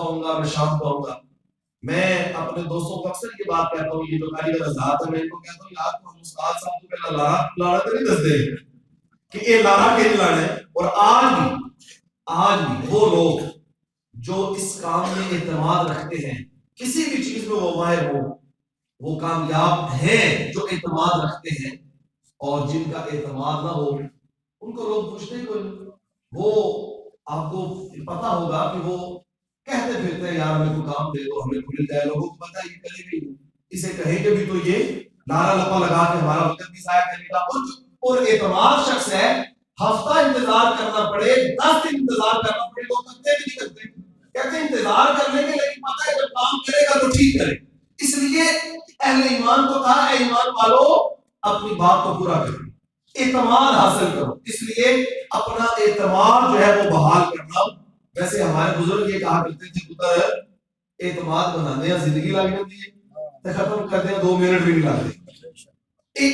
آؤں گا، میں شام کو آؤں گا. میں اپنے دوستوں کو اکثر یہ بات کہتا ہوں، یہ جو کاریگر حضرات ہیں میں ان کو کہتا ہوں یار ہم استاد صاحب کو پہلا لاڑا تو نہیں دستے کہ یہ لاڑا کے لاڑا ہے. اور آج بھی وہ لوگ جو اس کام میں اعتماد رکھتے ہیں، کسی بھی چیز میں وہ ماہر ہو، وہ کامیاب ہیں جو اعتماد رکھتے ہیں. اور جن کا اعتماد نہ ہو ان کو لوگ پوچھتے ہی کوئی نہیں. وہ آپ کو پتا ہوگا کہ وہ کہتے پھرتے ہیں یار ہمیں کوئی کام دے دو، ہمیں کھل جائے. لوگوں کو پتا یہ کرے گی، اسے کہیں گے بھی تو یہ نعرہ لپا لگا کے ہمارا وقت بھی ضائع کرے گا. اور اعتماد شخص ہے، ہفتہ انتظار کرنا پڑے، 10 دن انتظار کرنا پڑے، لوگ کرتے بھی نہیں کرتے. کہتے ہیں انتظار کرنے کے لیکن پتہ ہے جب کام کرے گا تو ٹھیک کرے. اس لیے اہل ایمان کو کہا اے ایمان والو اپنی بات کو پورا کرو، اعتماد حاصل کرو. اس لیے اپنا اعتماد جو ہے وہ بحال کرنا. ویسے ہمارے بزرگ یہ کہا کرتے تھے پتر اعتماد بنانے یا زندگی لگ جاتی ہے، ختم کرتے ہیں 2 منٹ بھی نہیں لگتے.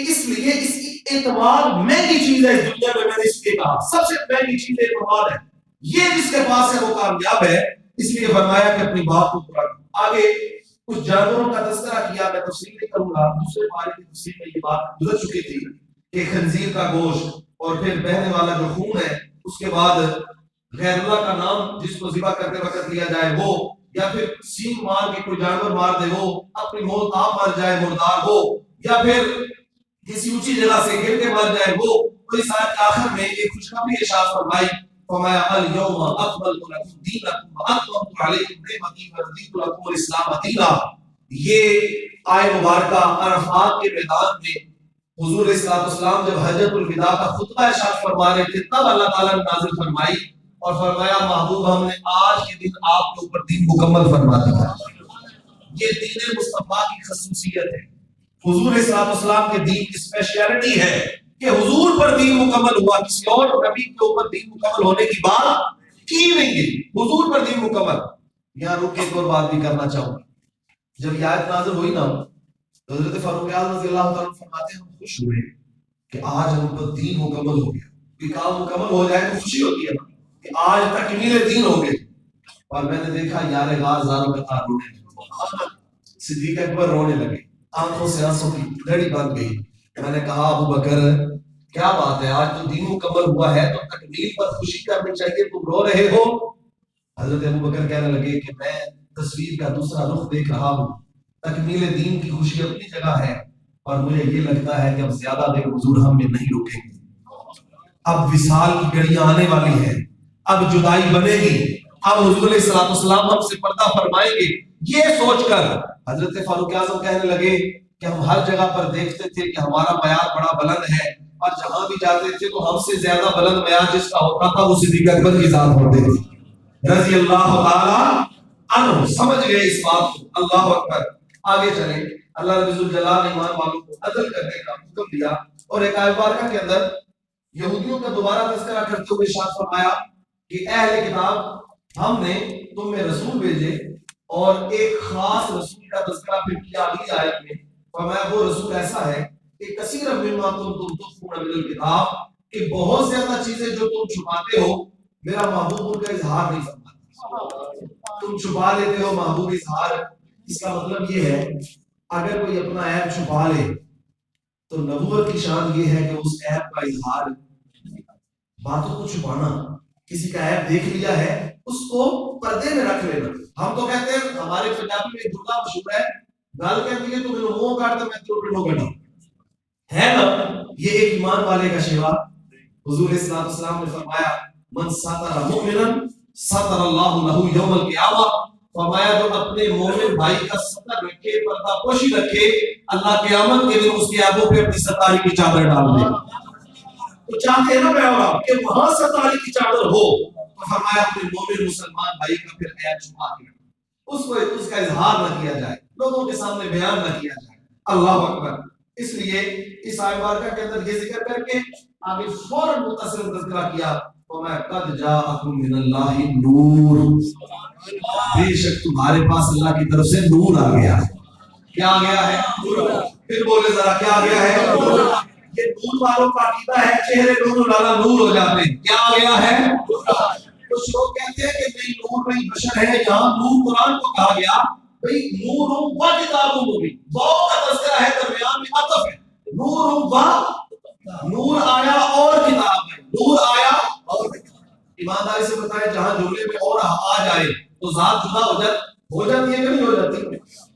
اس لیے اس کی اعتماد مہنگی چیز ہے اس دنیا میں. میں نے اس لیے کہا سب سے مہنگی چیز اعتماد ہے. یہ جس کے پاس ہے وہ کامیاب ہے. اس لیے فرمایا کہ اپنی بات کو پورا کرو. آگے کچھ جانوروں کا تذکرہ کیا، میں تفصیل نہیں کروں گا، دوسرے بارے کی تفصیل میں یہ بات گزر چکی تھی کہ خنزیر کا گوشت اور پھر بہنے والا جو خون ہے، اس کے بعد غیر اللہ کا نام جس کو ذبح کرتے وقت لیا جائے وہ، یا پھر سینگ مار کے کوئی جانور مار دے وہ، اپنی موت آپ مر جائے مردار ہو، یا پھر کسی اونچی جگہ سے گر کے مر جائے وہ. اس آیت کے آخر میں ایک خوشخبری ارشاد فرمائی فرمایا الیوم اکملت لکم دینکم واتممت علیکم نعمتی ورضیت لکم الاسلام دینا. یہ آیت مبارکہ عرفات کے میدان میں حضور علیہ السلام جب حجۃ الوداع کا خطبہ ارشاد فرما رہے تھے تب اللہ تعالیٰ نے نازل فرمائی اور فرمایا محبوب ہم نے آج کے دن آپ کے اوپر دین مکمل فرما دیا. یہ دین مصطفیٰ کی خصوصیت ہے. حضور علیہ السلام کے دین کی اسپیشلٹی ہے کہ حضور پر دین مکمل ہوا، کسی اور نبی کے اوپر دین مکمل ہونے کی بات کی نہیں گئی، حضور پر دین مکمل. یہاں رک کے ایک اور بات بھی کرنا چاہوں گا. جب یہ آیت نازل ہوئی نا تو حضرت فاروق اعظم رضی اللہ تعالیٰ فرماتے ہیں ہم خوش ہوئے کہ آج ہم پر دین مکمل ہو گیا. کوئی کام مکمل ہو جائے تو خوشی ہوتی ہے کہ آج تکمیل دین ہو گئے. اور میں نے دیکھا یار غار زاروں کا تار رونے لگے، صدیق اکبر رونے لگے، آنکھوں سے آنسوں کی لڑی بن گئی. میں نے کہا ابو بکر کیا بات ہے، آج تو دین مکمل ہوا ہے تو تکمیل پر خوشی کرنی چاہیے، تم رو رہے ہو. حضرت ابو بکر کہنے لگے کہ میں تصویر کا دوسرا رخ دیکھ رہا ہوں. تکمیل دین کی خوشی اپنی جگہ ہے اور مجھے یہ لگتا ہے کہ اب زیادہ دیر حضور ہم میں نہیں رکیں گے. اب وصال کی گھڑیاں آنے والی ہیں، اب جدائی بنے گی، اب حضور علیہ السلام ہم سے پردہ فرمائیں گے. یہ سوچ کر حضرت فاروق اعظم کہنے لگے کہ ہم ہر جگہ پر دیکھتے تھے کہ ہمارا معیار بڑا بلند ہے اور جہاں بھی جاتے تھے تو ہم سے زیادہ بلند معیار جس کا ہوتا تھا وہ صدیق اکبر کی ذات ہوتے تھے رضی اللہ تعالی عنہ. سمجھ گئے اس بات کو. اللہ اکبر. آگے چلیں. اللہ رب الجلال نے ایمان والوں کو عدل کرنے کا حکم دیا اور ایک آیت مبارکہ کے اندر یہودیوں کا دوبارہ تذکرہ کرتے ہوئے ارشاد فرمایا کہ اہل کتاب ہم نے تم میں رسول بھیجے اور ایک خاص رسول کا تذکرہ پھر کیا اگلی آیت میں. فرمایا وہ رسول ایسا ہے کہ کثیر مما کنتم تخفون من الکتاب، کہ بہت زیادہ چیزیں جو تم چھپاتے ہو میرا محبوب ان کا اظہار نہیں فرماتا. تم چھپا لیتے ہو محبوب اظہار. اس کا مطلب یہ ہے اگر کوئی اپنا عیب چھپا لے تو نبوت کی شان یہ ہے کہ اس عیب کا اظہار، باتوں کو چھپانا. کسی کا عیب دیکھ لیا ہے اس کو پردے میں رکھ لینا. ہم تو کہتے ہیں ہمارے پنجابی میں جملہ مشہور ہے گل کہتی ہے تو میرے منہ کاٹ دے میں تو پنڈوں کاٹا ہے نا. یہ ایک ایمان والے کا شیوا. حضور صلی اللہ علیہ وسلم نے فرمایا من ستر مؤمنا ستر اللہ له یوم القیامہ. فرمایا جو اپنے مومن بھائی کا ستر رکھے، پردہ پوشی رکھے، اللہ قیامت کے دن اس کے عیبوں پہ اپنی ستاری کی چادر ڈال دے. تو چاہتے ہیں نا پیارا کہ وہاں ستاری کی چادر ہو تو فرمایا اپنے مومن مسلمان بھائی کا پھر عیب چھپا کے اس کو اس کا اظہار نہ کیا جائے، لوگوں کے سامنے بیان نہ کیا جائے. اللہ اکبر. اس لیے اس آیت مبارکہ کے اندر یہ ذکر کر کے آگے فوراً متصل تذکرہ کیا وَمَا قَدْ جَاءَكُم مِّنَ اللَّهِ نُورٌ. بے شک تمہارے پاس اللہ کی طرف سے نور آ گیا ہے. کیا آ گیا ہے؟ پھر بولے ذرا کیا آ گیا ہے؟ یہ نور والوں کا عقیدہ ہے چہرے نور لالا نور ہو جاتے ہیں. کیا آ گیا ہے؟ کچھ لوگ کہتے ہیں کہ نہیں نور نہیں بشر ہے، یہاں نور قرآن کو کہا گیا بھئی نور و کتاب مبین، واو کا تذکرہ ہے درمیان میں عطف ہے، نور و نور آیا اور کتاب ہے، نور آیا اور کتاب۔ ایمانداری سے بتائیں جہاں جملے میں اور آ جائے تو ذات جدا ہو جاتی ہے کہ نہیں ہو جاتی؟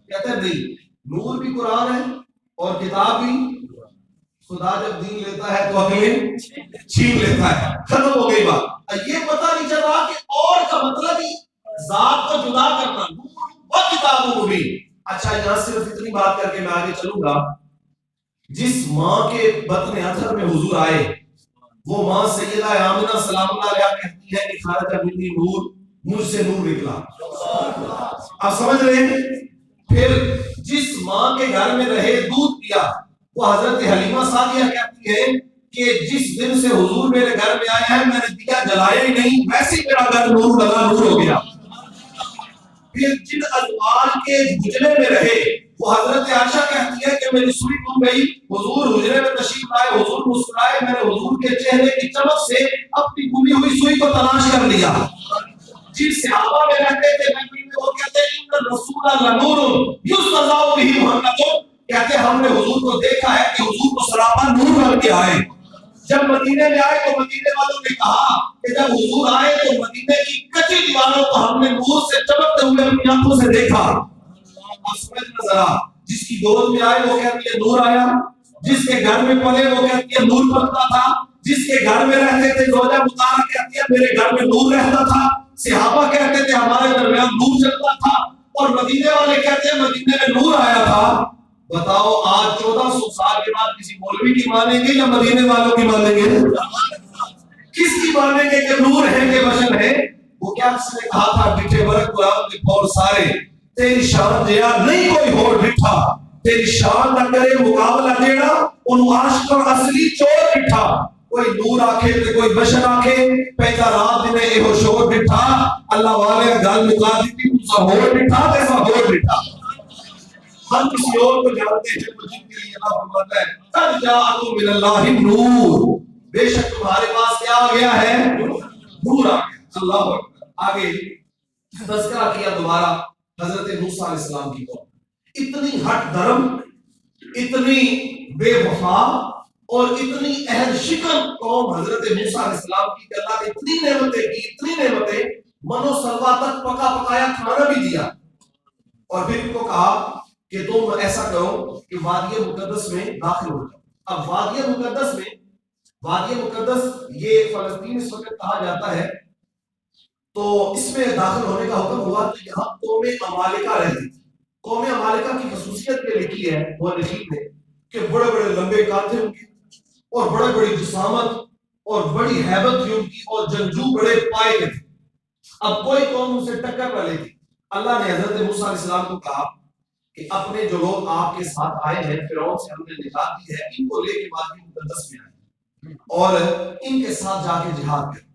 کہتے ہیں نہیں، نور بھی قرآن ہے اور کتاب بھی۔ خدا جب دین لیتا ہے تو عقلیں چھین لیتا ہے، ختم ہو گئی بات۔ یہ پتہ نہیں چل رہا کہ اور کا مطلب ہی ذات کو جدا کرنا، نور و کتاب مبین۔ اچھا یہاں صرف اتنی بات کر کے میں آگے چلوں گا، جس ماں کے بطن اطہر میں حضور آئے وہ ماں سیدہ آمنہ سلام اللہ علیہا کہتی ہے کہ خرج منی نور، مجھ سے نور نکلا۔ آپ سمجھ رہے ہیں؟ پھر جس ماں کے گھر میں رہے دودھ پیا، وہ حضرت حلیمہ سعدیہ کہتی ہے کہ جس دن سے حضور میرے گھر میں آیا ہے میں نے دیا جلایا ہی نہیں، ویسے ہی میرا گھر نور لگا نور ہو گیا۔ پھر جن ازواج کے حجرے میں رہے وہ حضرت عائشہ کہتی ہے کہ میری سوئی گم گئی، حضور حجرے میں تشریف لائے، حضور مسکرائے، میں نے حضور کے چہرے کی چمک سے اپنی گمی ہوئی سوئی کو تلاش کر لیا۔ جن صحابہ میں رہتے تھے نبی میں وہ کہتے ہیں ان رسول لنور یستضاء بہ محمد، کہتے ہم نے حضور کو دیکھا ہے کہ حضور کو سراپا نور بن کے آئے۔ جب مدینے میں آئے تو مدینے والوں نے کہا کہ جب حضور آئے تو مدینے کی کچی دیواروں کو ہم نے نور سے چمکتے ہوئے اپنی آنکھوں سے دیکھا۔ آپ سمجھنا ذرا، جس کی گود میں آئے وہ کہتی ہے نور آیا، جس کے گھر میں پلے وہ کہتی ہے نور پلتا تھا، جس کے گھر میں رہتے تھے زوجہ مطہرہ کہتی ہے میرے گھر میں نور رہتا تھا، صحابہ کہتے تھے ہمارے درمیان نور چلتا تھا، اور مدینے والے کہتے ہیں مدینے میں نور آیا تھا۔ بتاؤ آج 1400 سال کے بعد کسی مولوی کی مانیں گے یا مدینے والوں کی مانیں گے؟ کس کی مانیں گے کہ نور ہے کہ بشر ہے؟ وہ کیا کس نے کہا تھا ڈٹھے برک قرآن کے پھول سارے، تیری شان جیا نہیں کوئی ہو ڈٹھا، تیری شان نہ کرے مقابلہ جیڑا ان عاشق اصلی چور ڈٹھا۔ کوئی نور آکھے تے کوئی بشر آکھے، پیدا رات دنے ایہو شور ڈٹھا، اللہ والے گل مکا دیتی تسا ہو ڈٹھا تے سا ہو ڈٹھا۔ ہم کسی اور کو جانتے ہیں تو جن کے لیے اللہ فرماتا ہے قد جاءکم من اللہ نور، بے شک تمہارے پاس کیا آ گیا ہے؟ نور آ گیا۔ اللہ اکبر۔ آگے تذکرہ کیا دوبارہ حضرت موسیٰ علیہ السلام کی قوم، اتنی ہٹ درم، اتنی بے وفا اور اتنی عہد شکن قوم حضرت موسیٰ علیہ السلام کی کہ اللہ نے اتنی نعمتیں کی، اتنی نعمتیں، منو سلوا تک پکا پکایا کھانا بھی دیا، اور پھر ان کو کہا کہ تم ایسا کرو کہ وادی مقدس میں داخل ہو جاؤ۔ اب وادی مقدس میں، وادی مقدس یہ فلسطین اس وقت کہا جاتا ہے، تو اس میں داخل ہونے کا حکم ہوا تو یہاں قوم عمالقہ رہتی تھی۔ قوم عمالقہ کی خصوصیت یہ لکھی ہے مؤرخین نے کہ بڑے بڑے لمبے کانٹے ان کے، اور بڑے بڑی جسامت اور بڑی ہیبت تھی ان کی، اور جنگجو بڑے پائے کے تھے۔ اب کوئی قوم ان سے ٹکر نہ لیتی۔ اللہ نے حضرت موسیٰ علیہ السلام کو کہا کہ اپنے جو لوگ آپ کے ساتھ آئے ہیں فرعون سے ہم نے نجات دی ہے، ان کو لے کے وادی مقدس میں آئے اور ان کے ساتھ جا کے جہاد کریں۔